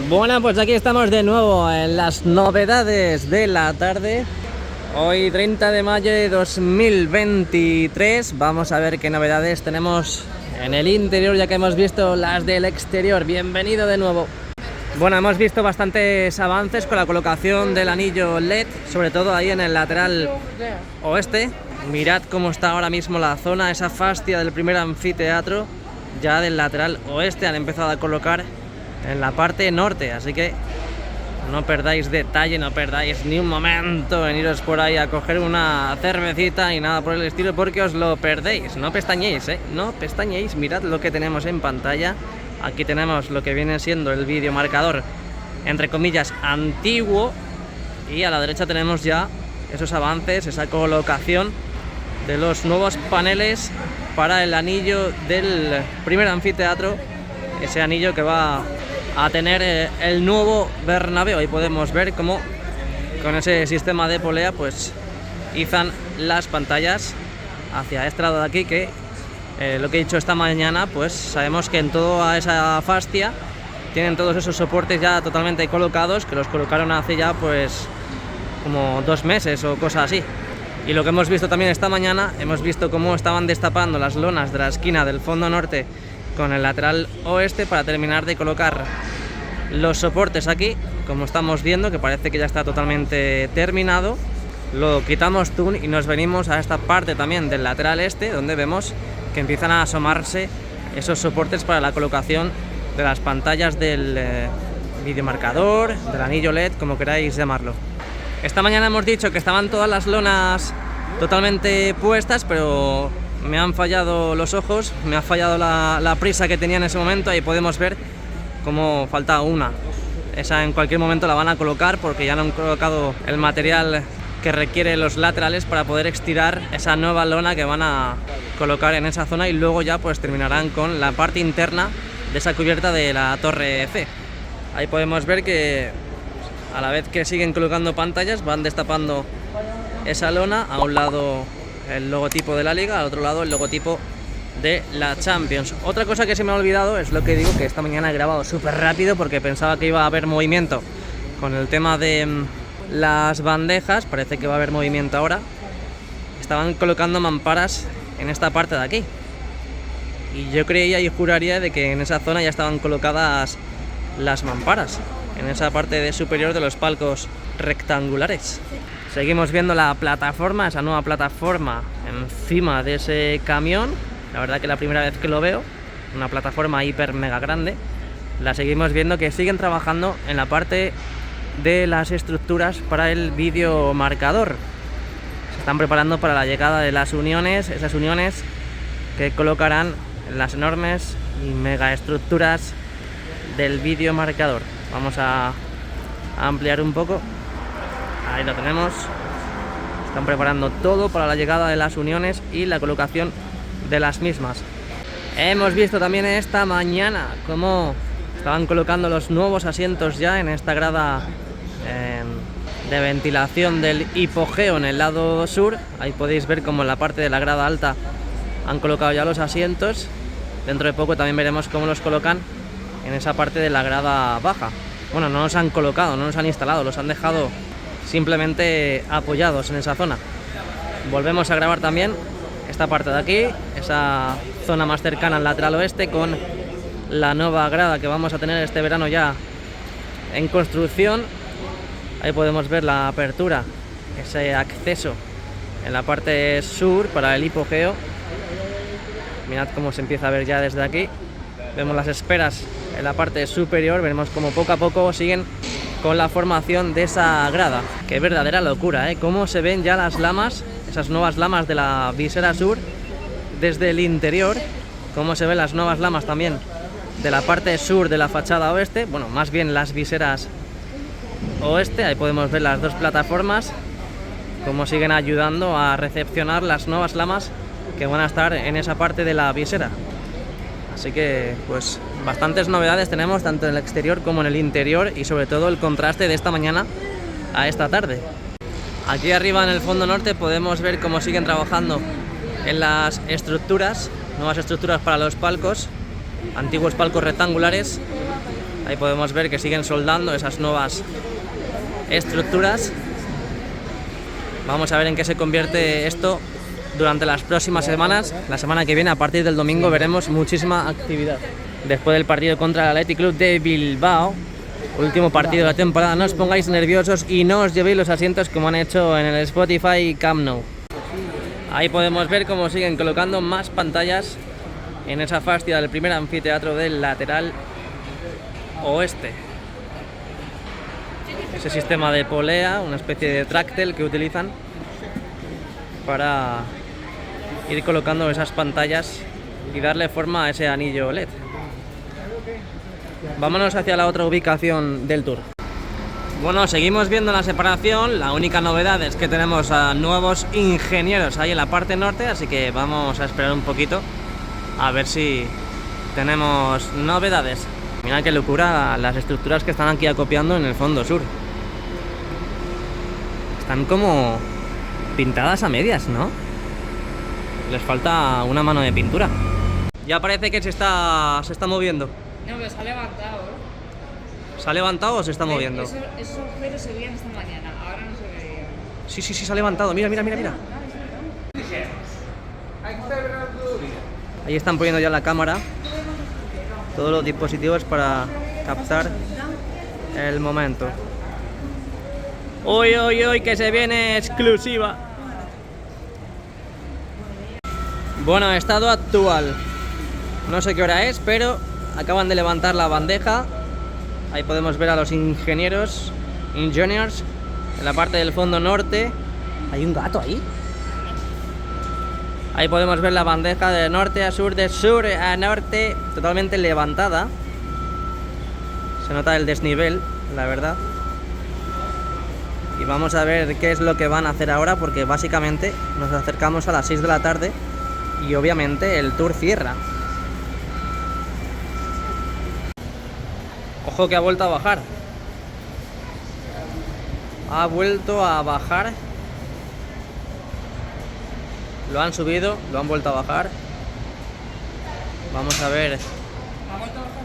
Bueno, pues aquí estamos de nuevo en las novedades de la tarde. Hoy 30 de mayo de 2023. Vamos a ver qué novedades tenemos en el interior, ya que hemos visto las del exterior. Bienvenido de nuevo. Bueno, hemos visto bastantes avances con la colocación del anillo LED, sobre todo ahí en el lateral oeste. Mirad cómo está ahora mismo la zona, esa fascia del primer anfiteatro. Ya del lateral oeste han empezado a colocar en la parte norte, así que no perdáis detalle, no perdáis ni un momento en iros por ahí a coger una cervecita y nada por el estilo, porque os lo perdéis. No pestañéis, no pestañéis. Mirad lo que tenemos en pantalla. Aquí tenemos lo que viene siendo el vídeo marcador, entre comillas, antiguo, y a la derecha tenemos ya esos avances, esa colocación de los nuevos paneles para el anillo del primer anfiteatro, ese anillo que va a tener el nuevo Bernabéu. Ahí podemos ver cómo con ese sistema de polea pues izan las pantallas hacia este lado de aquí, que lo que he dicho esta mañana, pues sabemos que en toda esa fascia tienen todos esos soportes ya totalmente colocados, que los colocaron hace ya pues como 2 meses o cosas así. Y lo que hemos visto también esta mañana, hemos visto cómo estaban destapando las lonas de la esquina del fondo norte con el lateral oeste para terminar de colocar los soportes aquí, como estamos viendo, que parece que ya está totalmente terminado. Lo quitamos tune y nos venimos a esta parte también del lateral este, donde vemos que empiezan a asomarse esos soportes para la colocación de las pantallas del videomarcador, del anillo LED, como queráis llamarlo. Esta mañana hemos dicho que estaban todas las lonas totalmente puestas, pero me han fallado los ojos, me ha fallado la prisa que tenía en ese momento. Ahí podemos ver cómo falta una. Esa en cualquier momento la van a colocar, porque ya no han colocado el material que requiere los laterales para poder estirar esa nueva lona que van a colocar en esa zona, y luego ya pues terminarán con la parte interna de esa cubierta de la torre C. Ahí podemos ver que a la vez que siguen colocando pantallas van destapando esa lona. A un lado el logotipo de la Liga, al otro lado el logotipo de la Champions. Otra cosa que se me ha olvidado es lo que digo, que esta mañana he grabado súper rápido porque pensaba que iba a haber movimiento con el tema de las bandejas. Parece que va a haber movimiento ahora. Estaban colocando mamparas en esta parte de aquí, y yo creía y juraría de que en esa zona ya estaban colocadas las mamparas, en esa parte de superior de los palcos rectangulares. Seguimos viendo la plataforma, esa nueva plataforma encima de ese camión. La verdad que la primera vez que lo veo, una plataforma hiper mega grande. La seguimos viendo que siguen trabajando en la parte de las estructuras para el vídeo marcador. Se están preparando para la llegada de las uniones, esas uniones que colocarán en las enormes y mega estructuras del vídeo marcador. Vamos a ampliar un poco. Ahí lo tenemos. Están preparando todo para la llegada de las uniones y la colocación de las mismas. Hemos visto también esta mañana cómo estaban colocando los nuevos asientos ya en esta grada de ventilación del hipogeo en el lado sur. Ahí podéis ver cómo en la parte de la grada alta han colocado ya los asientos. Dentro de poco también veremos cómo los colocan en esa parte de la grada baja. Bueno, no los han colocado, no los han instalado, los han dejado simplemente apoyados en esa zona. Volvemos a grabar también esta parte de aquí, esa zona más cercana al lateral oeste, con la nueva grada que vamos a tener este verano ya en construcción. Ahí podemos ver la apertura, ese acceso en la parte sur para el hipogeo. Mirad cómo se empieza a ver ya desde aquí. Vemos las esperas en la parte superior, veremos cómo poco a poco siguen con la formación de esa grada. Qué verdadera locura, cómo se ven ya las lamas, esas nuevas lamas de la visera sur desde el interior, cómo se ven las nuevas lamas también de la parte sur de la fachada oeste, bueno, más bien las viseras oeste. Ahí podemos ver las dos plataformas, cómo siguen ayudando a recepcionar las nuevas lamas que van a estar en esa parte de la visera. Así que pues bastantes novedades tenemos tanto en el exterior como en el interior, y sobre todo el contraste de esta mañana a esta tarde. Aquí arriba en el fondo norte podemos ver cómo siguen trabajando en las estructuras, nuevas estructuras para los palcos, antiguos palcos rectangulares, Ahí podemos ver que siguen soldando esas nuevas estructuras. Vamos a ver en qué se convierte esto durante las próximas semanas. La semana que viene, a partir del domingo, veremos muchísima actividad. Después del partido contra el Athletic Club de Bilbao, último partido de la temporada, no os pongáis nerviosos y no os llevéis los asientos como han hecho en el Spotify Camp Nou. Ahí podemos ver cómo siguen colocando más pantallas en esa fascia del primer anfiteatro del lateral oeste. Ese sistema de polea, una especie de tráctel que utilizan para ir colocando esas pantallas y darle forma a ese anillo LED. Vámonos hacia la otra ubicación del tour. Bueno, seguimos viendo la separación. La única novedad es que tenemos a nuevos ingenieros ahí en la parte norte, así que vamos a esperar un poquito a ver si tenemos novedades. Mira qué locura las estructuras que están aquí acopiando en el fondo sur. Están como pintadas a medias, ¿no? Les falta una mano de pintura. Ya parece que se está moviendo. No, pero se ha levantado, ¿eh? ¿Se ha levantado o se está moviendo? Esos agujeros se veían esta mañana, ahora no se veían. Sí, se ha levantado. Mira. Ahí están poniendo ya la cámara, todos los dispositivos para captar el momento. Uy, que se viene exclusiva. Bueno, estado actual. No sé qué hora es, pero acaban de levantar la bandeja. Ahí podemos ver a los ingenieros, engineers, en la parte del fondo norte. ¿Hay un gato ahí? Ahí podemos ver la bandeja de norte a sur, de sur a norte, totalmente levantada. Se nota el desnivel, la verdad. Y vamos a ver qué es lo que van a hacer ahora, porque básicamente nos acercamos a las 6 de la tarde y obviamente el tour cierra. Ojo que ha vuelto a bajar. Ha vuelto a bajar. Lo han subido, lo han vuelto a bajar. Vamos a ver ¿Ha vuelto a bajar?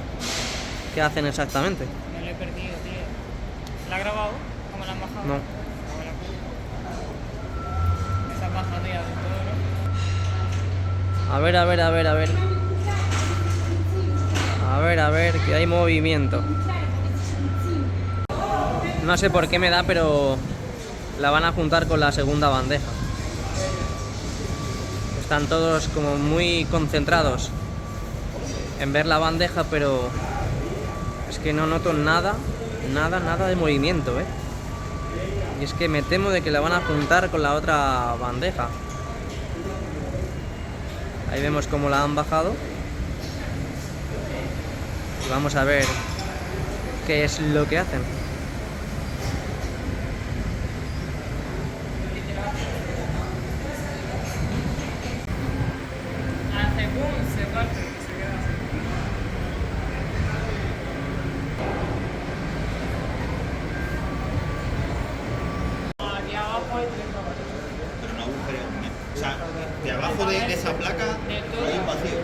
qué hacen exactamente. Me lo he perdido, tío. ¿La ha grabado? ¿Cómo la han bajado? No. Está bajando ya de todo, ¿no? A ver. A ver, que hay movimiento. No sé por qué me da, pero la van a juntar con la segunda bandeja. Están todos como muy concentrados en ver la bandeja, pero es que no noto nada de movimiento, ¿eh? Y es que me temo de que la van a juntar con la otra bandeja. Ahí vemos cómo la han bajado. Y vamos a ver qué es lo que hacen. Hace boom, se parte, se queda así. Aquí abajo hay 30 metros. Pero no agujero. O sea, de abajo de esa placa hay un vacío.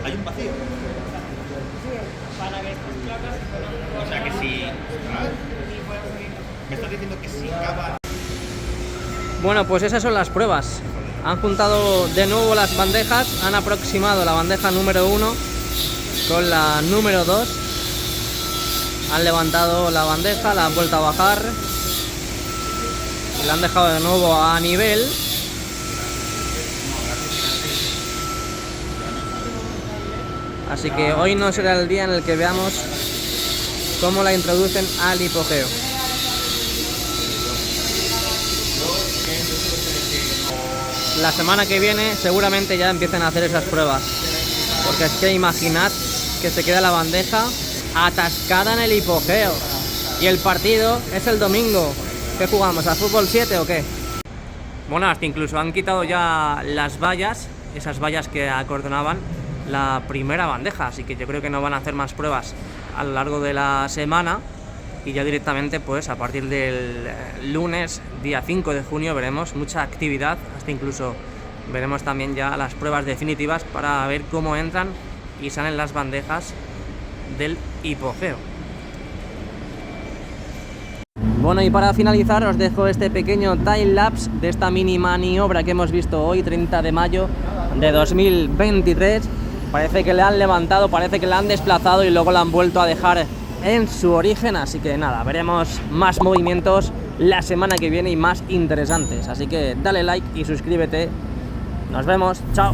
Hay un vacío. Para que estas placas se puedan... O sea que si. Y puedan subir. Me estás diciendo que si cava. Bueno, pues esas son las pruebas. Han juntado de nuevo las bandejas, han aproximado la bandeja número 1 con la número 2. Han levantado la bandeja, la han vuelto a bajar y la han dejado de nuevo a nivel. Así que hoy no será el día en el que veamos cómo la introducen al hipogeo. La semana que viene seguramente ya empiecen a hacer esas pruebas, porque es que imaginad que se queda la bandeja atascada en el hipogeo y el partido es el domingo. ¿Qué jugamos? ¿A fútbol 7 o qué? Bueno, hasta incluso han quitado ya las vallas, esas vallas que acordonaban la primera bandeja, así que yo creo que no van a hacer más pruebas a lo largo de la semana. Y ya directamente, pues a partir del lunes, día 5 de junio, veremos mucha actividad. Hasta incluso veremos también ya las pruebas definitivas para ver cómo entran y salen las bandejas del hipogeo. Bueno, y para finalizar os dejo este pequeño time-lapse de esta mini maniobra que hemos visto hoy, 30 de mayo de 2023. Parece que le han levantado, parece que le han desplazado y luego la han vuelto a dejar en su origen, así que nada, veremos más movimientos la semana que viene y más interesantes, así que dale like y suscríbete. Nos vemos, chao.